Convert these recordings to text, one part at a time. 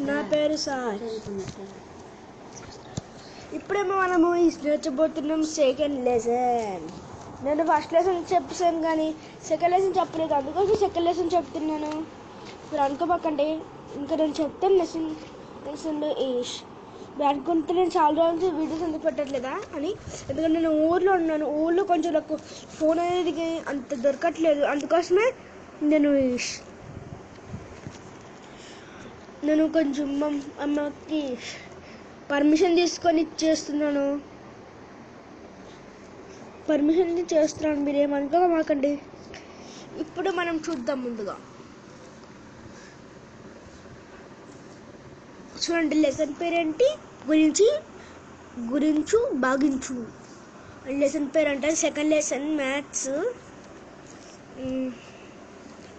నా పేరు సార్. ఇప్పుడేమో మనము నేర్చబోతున్నాం సెకండ్ లెసన్. నేను ఫస్ట్ లెసన్ చెప్పాను కానీ సెకండ్ లెసన్ చెప్పలేదు, అందుకోసం సెకండ్ లెసన్ చెప్తున్నాను. మీరు అనుకోమాకండి, ఇంకా నేను చెప్తాను లెసన్ ఈష్. మీరు అనుకుంటే నేను చాలా రోజులు వీడియోస్ ఎందుకు పెట్టట్లేదా అని, ఎందుకంటే నేను ఊర్లో ఉన్నాను. ఊర్లో కొంచెం నాకు ఫోన్ అనేది అంత దొరకట్లేదు, అందుకోసమే నేను కొంచెం అమ్మకి పర్మిషన్ తీసుకొని చేస్తున్నాను. మీరేమనుకోమాకండి. ఇప్పుడు మనం చూద్దాం. ముందుగా చూడండి, లెసన్ పేరేంటి? గురించు భాగించు. లెసన్ పేరు అంటే సెకండ్ లెసన్ మ్యాథ్స్.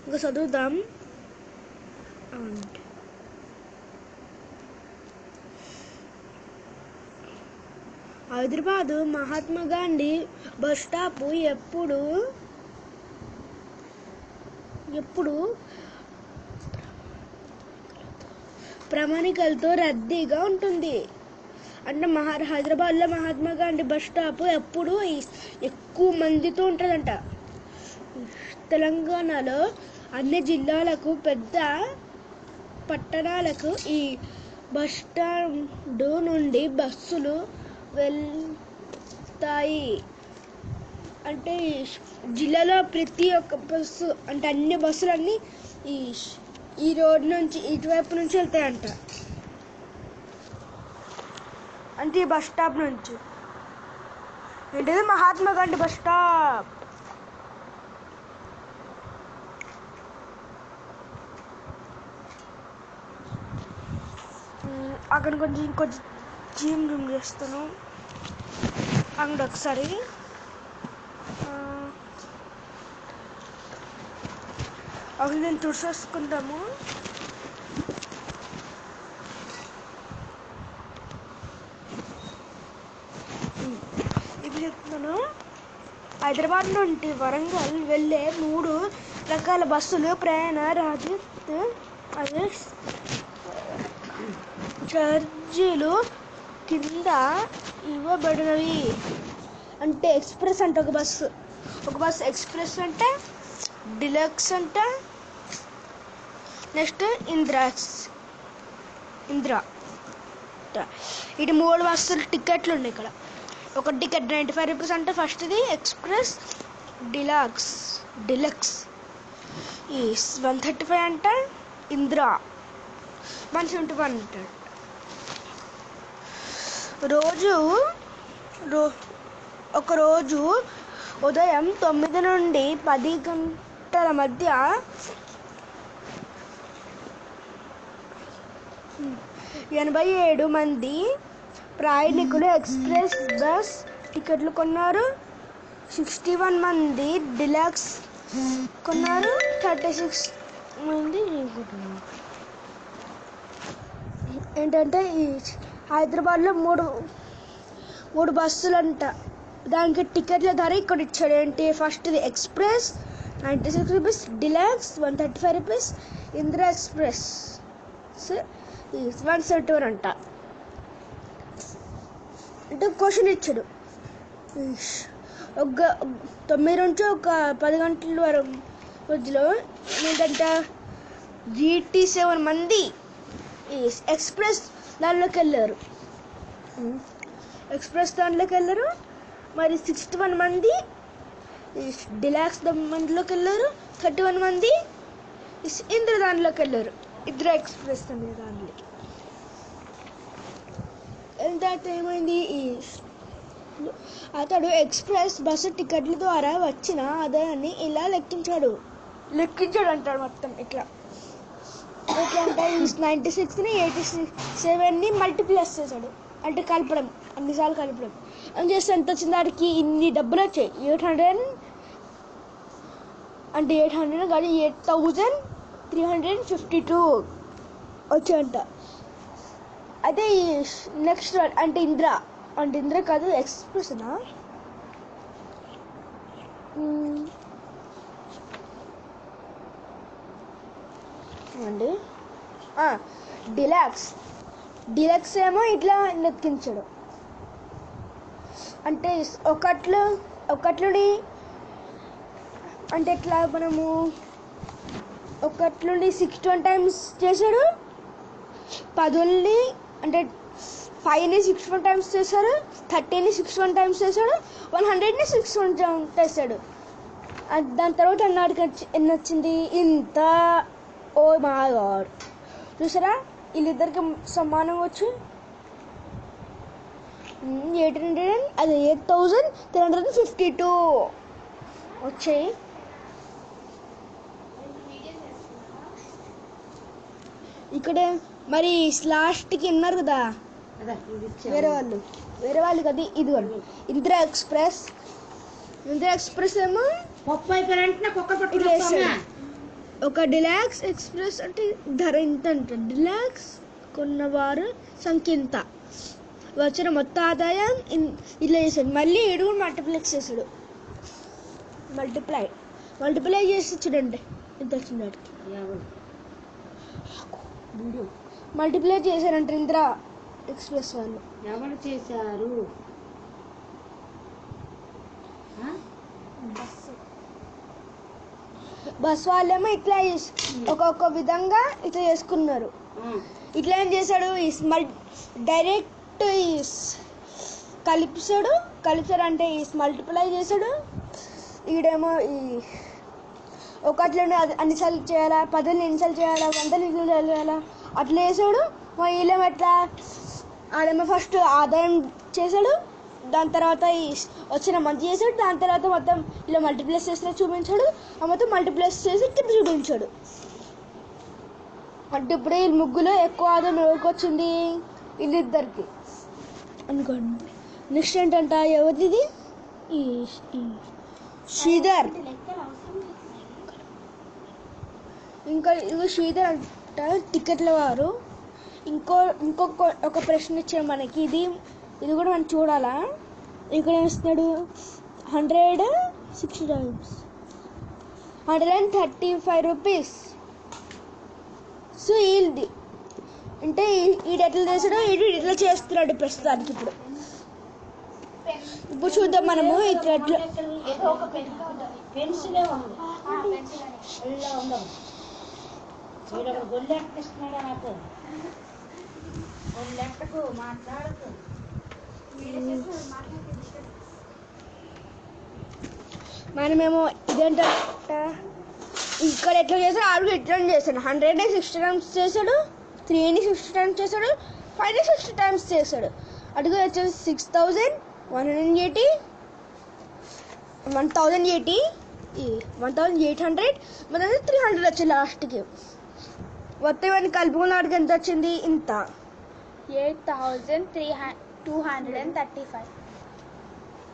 ఇంకా చదువుదాం. హైదరాబాదు మహాత్మా గాంధీ బస్ స్టాప్ ఎప్పుడు ప్రయాణికులతో రద్దీగా ఉంటుంది. అంటే హైదరాబాద్లో మహాత్మా గాంధీ బస్ స్టాప్ ఎప్పుడు ఎక్కువ మందితో ఉంటుందంట. తెలంగాణలో అన్ని జిల్లాలకు, పెద్ద పట్టణాలకు ఈ బస్ స్టాండ్ నుండి బస్సులు వెళ్తాయి. అంటే జిల్లాలో ప్రతి ఒక్క బస్సు, అంటే అన్ని బస్సులన్నీ ఈ రోడ్ నుంచి, ఇటువైపు నుంచి వెళ్తాయంట. అంటే ఈ బస్ స్టాప్ నుంచి. ఏంటిది? Mahatma Gandhi bus stop. అక్కడ ఇంకొంచెం జూమ్ చేస్తాను అండ్ ఒకసారి. అవి నేను చూసేసుకుంటాము. ఇప్పుడు చెప్తున్నాను. హైదరాబాద్ నుండి వరంగల్ వెళ్ళే 3 రకాల బస్సులు ప్రయాణ ఛార్జీలు కింద ఇవ్వబడినవి. అంటే ఎక్స్ప్రెస్ అంటే ఒక బస్సు ఎక్స్ప్రెస్ అంటే, డిలక్స్ అంటే, నెక్స్ట్ ఇంద్రా. ఇది 3 బస్సులు టికెట్లు ఉన్నాయి ఇక్కడ. ఒక టికెట్ 95 రూపీస్ అంటే ఫస్ట్ది ఎక్స్ప్రెస్. డిలక్స్ ఈ 135 అంటే ఇంద్రా. 171 అంటాడు. ఒకరోజు ఉదయం 9 నుండి 10 గంటల మధ్య 87 మంది ప్రయాణికులు ఎక్స్ప్రెస్ బస్ టికెట్లు కొన్నారు. 61 మంది డిలక్స్ కొన్నారు. 36 మంది ఏంటంటే ఈ హైదరాబాద్లో 3 బస్సులు అంట. దానికి టికెట్ల ధర ఇక్కడ ఇచ్చాడు. ఏంటి? ఫస్ట్ది express 96 rupees, deluxe 135 rupees, Indira express 171 అంట. అంటే క్వశ్చన్ ఇచ్చాడు. 9 నుంచి 10 గంటల వరకు రోజులో ఏంటంటే GT7 మంది ఎక్స్ప్రెస్ దాంట్లోకి వెళ్ళారు. మరి 61 మంది డిలాక్స్ దాంట్లోకి వెళ్ళారు. 31 మంది ఇంద్ర దాంట్లోకి వెళ్ళారు. ఇంద్ర ఎక్స్ప్రెస్ అనే దాంట్లోకి. ఎంత ఏమైంది? అతడు ఎక్స్ప్రెస్ బస్సు టికెట్ల ద్వారా వచ్చిన ఆదాయాన్ని ఇలా లెక్కించాడు అంటాడు. మొత్తం ఇట్లా అంటే 96ని 87ని మల్టిప్లస్ చేశాడు. అంటే కలపడం, అన్నిసార్లు కలపడం అని చేస్తే ఎంత వచ్చింది? వాడికి ఇన్ని డబ్బులు వచ్చాయి. 800 అంటే 800 కాదు, 8352 వచ్చాయంట. అయితే నెక్స్ట్ అంటే ఇంద్ర కాదు, ఎక్స్ప్రెస్నా అండి. డిలక్స్ ఏమో ఇట్లా నెక్కించాడు. అంటే ఒకట్లుని అంటే ఇట్లా మనము ఒకట్లుని 61 టైమ్స్ చేశాడు, 10ని అంటే 5ని 61 టైమ్స్ చేశాడు, 30ని 61 టైమ్స్ చేశాడు, 100ని 61 టైమ్స్ చేశాడు. దాని తర్వాత అన్నాడికి ఎన్ని వచ్చింది? ఇంత. ఓ మై గాడ్, చూసారా వీళ్ళిద్దరికి సమానంగా వచ్చు. 8,352 వచ్చాయి. ఇక్కడ మరి లాస్ట్కి ఉన్నారు కదా వేరే వాళ్ళు కదా, ఇదిగోండి ఇందిరా ఎక్స్ప్రెస్ ఏమో 30 ఒక డిలాక్స్ ఎక్స్ప్రెస్ అంటే ధర ఇంత అంట. డిలాక్స్ కొన్నవారు సంఖ్య ఇంత, వచ్చిన మొత్తం ఆదాయం ఇలా చేశాడు. మళ్ళీ ఏడు మల్టిప్లెక్స్ చేశాడు. మల్టిప్లై చేసి చూడండి ఎంత వచ్చింది వాటికి. మల్టిప్లై చేశారంట ఇందిరా ఎక్స్ప్రెస్ వాళ్ళు. ఎవరు చేశారు? బస్ వాళ్ళేమో ఇట్లా ఒక్కొక్క విధంగా ఇట్లా చేసుకున్నారు. ఇట్లా ఏం చేశాడు? డైరెక్ట్ కలిపాడు అంటే మల్టిప్లై చేశాడు. ఈడేమో ఈ ఒకట్లోనే అన్నిసార్లు చేయాలా, 10ని ఎన్నిసార్లు చేయాలా, 100ని ఎన్నిసార్లు చేయాలా అట్లా చేశాడు. వీళ్ళేమో ఎట్లా ఆడేమో ఫస్ట్ ఆదాయం చేశాడు, దాని తర్వాత వచ్చిన మంచి చేశాడు, దాని తర్వాత మొత్తం ఇలా మల్టిప్లెక్స్ చేసిన చూపించాడు, ఆ మొత్తం మల్టిప్లెక్స్ చేసి కింద చూపించాడు. అంటే ఇప్పుడు వీళ్ళు ముగ్గులో ఎక్కువ ఆదాయం ఎవరికి వచ్చింది? వీళ్ళిద్దరికి అనుకోండి. నెక్స్ట్ ఏంటంట, ఎవరిది? ఈ శ్రీధర్. ఇంకా ఇది శ్రీధర్ అంట టికెట్ల వారు. ఇంకొక ఒక ప్రశ్న ఇచ్చాడు మనకి. ఇది కూడా మనం చూడాలా. ఇక్కడ ఏమిస్తున్నాడు? 160 టైమ్స్ 135 రూపీస్. సో వీళ్ళది అంటే ఈడు ఎట్లా చేసాడో ఈడు ఇట్లా చేస్తున్నాడు ప్రస్తుతానికి. ఇప్పుడు చూద్దాం మనము ఇట్లా మనమేమో ఇదేంట ఇక్కడ ఎట్లా చేశాడు, ఆడు ఎట్లా చేశాడు. 100ని 60 టైమ్స్ చేశాడు, 3ని 60 టైమ్స్ చేశాడు, 5ని 60 టైమ్స్ చేశాడు. అటుగా వచ్చేసి 6,180 1,080 1,800 మన 300 వచ్చింది లాస్ట్కి. మొత్తం ఇవన్నీ కలుపుకున్న వాడికి ఎంత వచ్చింది? ఇంత 8,235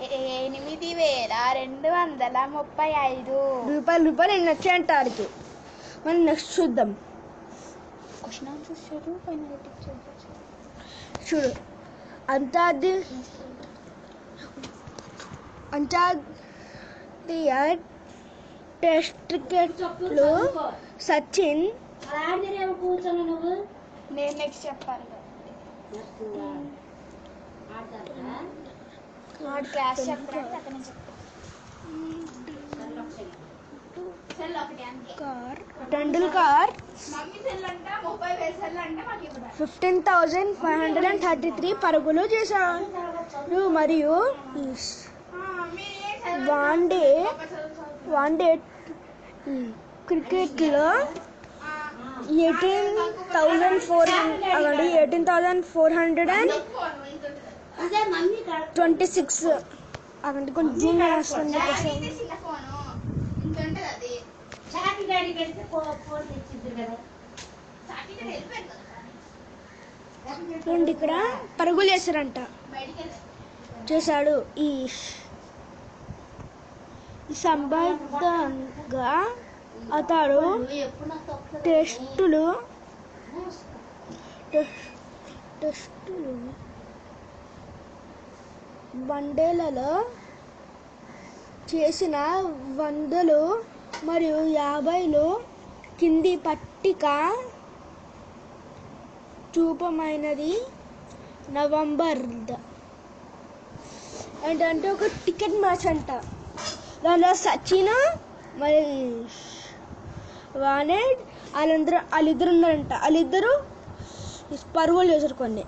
8,235 రూపాయలు ఎన్ని వచ్చాయంట వాడికి. మనం నెక్స్ట్ చూద్దాం. క్వశ్చన్ ఆన్సర్స్ చదువు, పైన చూడు. అంతర్జాతీయ టెస్ట్ క్రికెట్లో సచిన్. నేను నెక్స్ట్ చెప్పాలి. క్లాస్ చెప్పాలంటే అక్కడ నుంచి టెండూల్కర్ 15,533 పరుగులు చేశాడు మరియు వన్డే క్రికెట్లో 18,426 అక్కడ కొంచెం జూమ్ చేస్తుంది. ఇక్కడ పరుగులు చేశాడు. ఈ సంబంధంగా అతడు టెస్టులు వన్డేలలో చేసిన 100 మరియు 50 కింది పట్టిక చూపమైనది నవంబర్ ఏంటంటే ఒక టికెట్ మ్యాచ్ అంట. దాంట్లో సచిన్ మరి వానెడ్ వాళ్ళిద్దరు ఉన్నారంట. వాళ్ళిద్దరు పరుగులు చేశారు కొన్ని.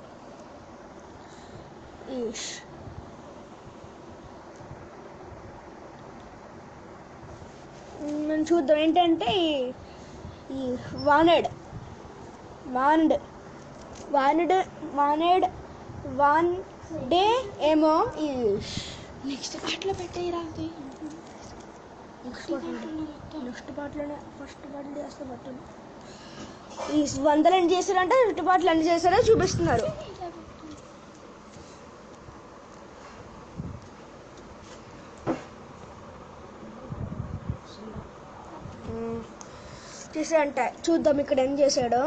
మనం చూద్దాం ఏంటంటే ఈ వానెడ్ వన్ డే ఏమో ఈ నెక్స్ట్ పాటలో పెట్టేయరా నెక్స్ట్ పాటలోనే ఫస్ట్ పాటలు చేస్తే బట్టలు ఈ 100 ఎన్ని చేశారంటే 50 పాటలు ఎన్ని చేశారో చూపిస్తున్నారు. చేశాడంట. చూద్దాం ఇక్కడ ఏం చేశాడో.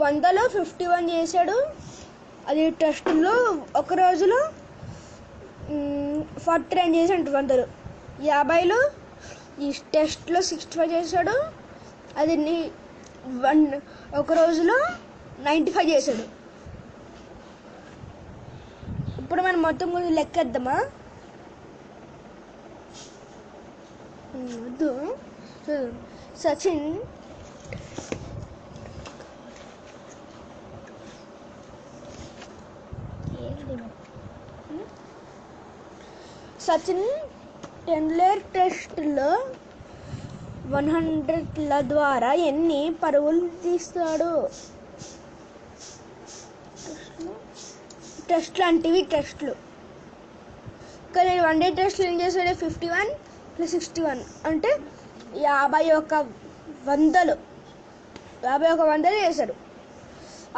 100లో 51 చేశాడు. అది టెస్ట్లో ఒక రోజులో 49 చేశాడు. 100లో 50లో ఈ టెస్ట్లో 65 చేశాడు. అది ఒక రోజులో 95 చేశాడు. ఇప్పుడు మనం మొత్తం కొంచెం లెక్కేద్దామా? వద్దు. సచిన్ టెండూల్కర్ టెస్ట్లో 100ల ద్వారా ఎన్ని పరుగులు తీస్తాడు? టెస్ట్లు అంటివి టెస్ట్లు. కానీ 1 డే టెస్ట్లు ఏం చేశాడు? 51 + 61 అంటే 51 వందలు చేశాడు.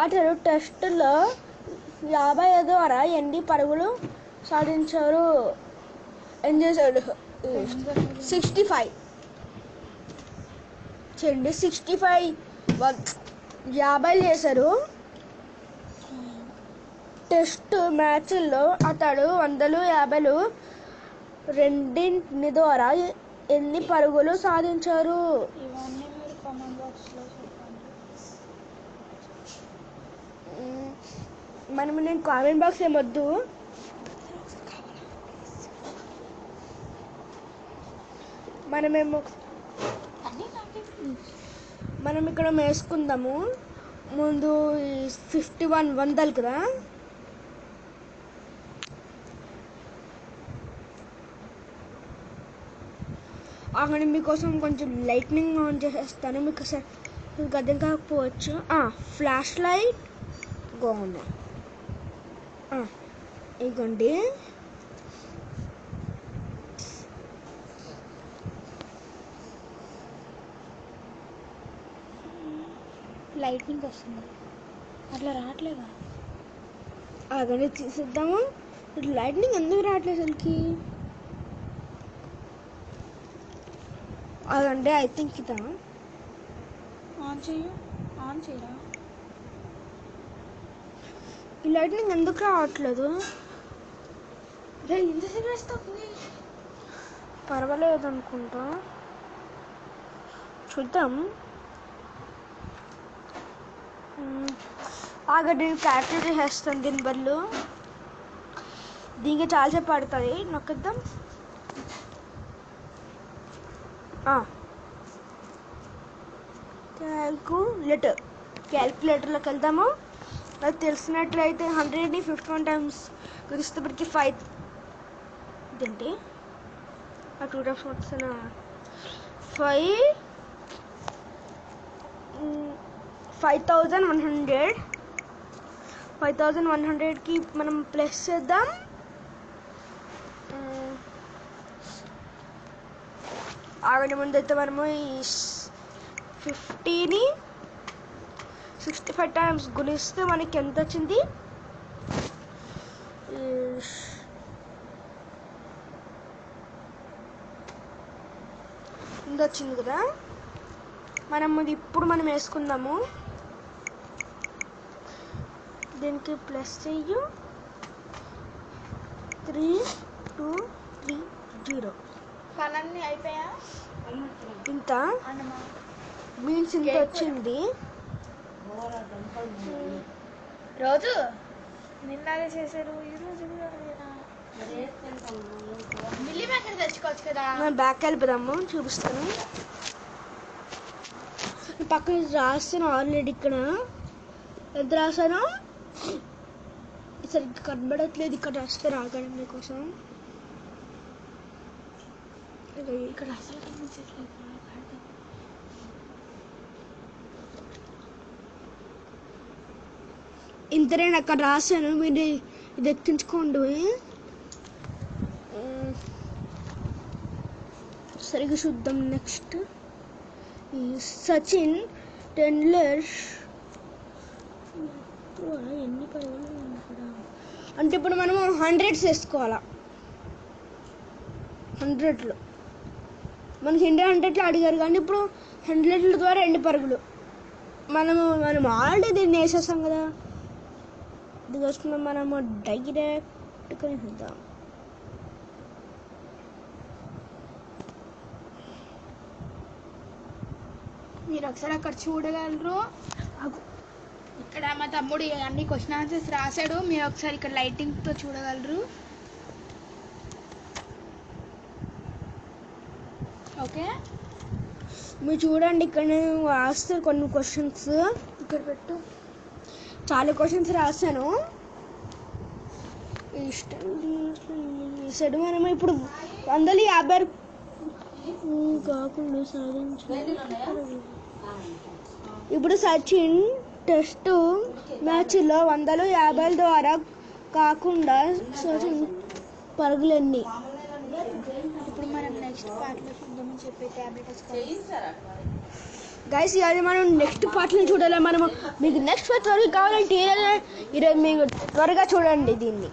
అతడు టెస్టులో 50 ద్వారా ఎన్ని పరుగులు సాధించారు? ఏం చేశాడు? 65 చేయండి. 65 50 చేశారు. టెస్ట్ మ్యాచ్ల్లో అతడు 100, 50 రెండింటి ద్వారా ఎన్ని పరుగులు సాధించారు? ఇవన్నీ మీరు కామెంట్ బాక్స్లో చెప్పండి. నేను కామెంట్ బాక్స్ ఏమొద్దు. మనం ఇక్కడ వేసుకుందాము. ముందు 51 వందలు కదా. అక్కడ మీకోసం కొంచెం లైట్నింగ్ ఆన్ చేసేస్తాను. మీకు అర్థం కాకపోవచ్చు. ఫ్లాష్ లైట్ గోన్ ఇగోండి. లైటింగ్ వస్తుంది, అట్లా రావట్లేదా? అదే తీసేద్దాము. లైట్నింగ్ ఎందుకు రావట్లేదు అసలుకి? అదండి ఐ థింక్ ఇదా. ఆన్ చేయరా? ఈ లైట్నింగ్ ఎందుకు రావట్లేదు? ఎంతసేపు వేస్తుంది? పర్వాలేదు అనుకుంటా. చూద్దాం. ఆగండి, క్యారెక్టర్ చేస్తాను. దీని బదులు దీనికి చాలాసేపు పడుతుంది. నొక్కిద్దాం. క్యాల్కులేటర్లోకి వెళ్దాము. నాకు తెలిసినట్లయితే 100ని 51 టైమ్స్ గురిస్తేపటికి 5 ఇదేంటి 2 టైమ్స్ వచ్చిన 5100కి మనం ప్లస్ చేద్దాం. ఆగండి, ముందైతే మనము ఈ 50ని 65 టైమ్స్ గుణిస్తే మనకి ఎంత వచ్చింది? ఇంత వచ్చింది కదా. ఇప్పుడు మనం వేసుకుందాము. దీనికి ప్లస్ చెయ్యు 3230 పనులన్నీ అయిపోయా? ఇంత మీన్స్ ఇంత వచ్చింది. రోజు నిన్న అదే చేశారు ఈరోజు మిల్లీ మేకర్ తెచ్చుకోవచ్చు కదా. మనం బ్యాక్ వెళ్ళిపోదాము, చూపిస్తాను. పక్కన రాస్తాను ఆల్రెడీ. ఇక్కడ ఎంత రాసాను సరిగ్గా కనబడట్లేదు. ఇక్కడ రాస్తే రాగడం మీకోసం. ఇక్కడ అసలు కనిపించట్లేదు. ఇంత నేను అక్కడ రాశాను, మీరు ఇది ఎక్కించుకోండి. సరిగ్గా చూద్దాం. నెక్స్ట్ సచిన్ టెండూల్కర్ ఎన్ని పరుగులు ఇక్కడ అంటే ఇప్పుడు మనము 100s వేసుకోవాలా. 100లో మనకి ఇండియా 100లో అడిగారు, కానీ ఇప్పుడు 100ల ద్వారా 2 పరుగులు. మనం ఆల్రెడీ దీన్ని వేసేస్తాం కదా. దీనికోసం మనము డైరెక్ట్గా చూద్దాం. మీరు ఒకసారి అక్కడ చూడగలరు. ఇక్కడ మా తమ్ముడు అన్ని క్వశ్చన్ ఆన్సర్స్ రాశాడు. మీరు ఒకసారి ఇక్కడ లైటింగ్తో చూడగలరు. ఓకే, మీరు చూడండి. ఇక్కడ నేను రాస్తాను కొన్ని క్వశ్చన్స్. ఇక్కడ పెట్టు. చాలా క్వశ్చన్స్ రాశాను. ఇష్టం మనము ఇప్పుడు 150 కాకుండా ఇప్పుడు సచిన్ టెస్ట్ మ్యాచ్లో 150 ద్వారా కాకుండా సచిన్ పరుగులన్నీ. ఇప్పుడు మనం నెక్స్ట్ పార్ట్లో చూద్దామని చెప్పి ట్యాబ్లెట్ గైస్, అది మనం నెక్స్ట్ పార్ట్లో చూడాలి. మనము మీకు నెక్స్ట్ పార్ట్ త్వరగా కావాలంటే ఈరోజు మీకు త్వరగా చూడండి దీన్ని.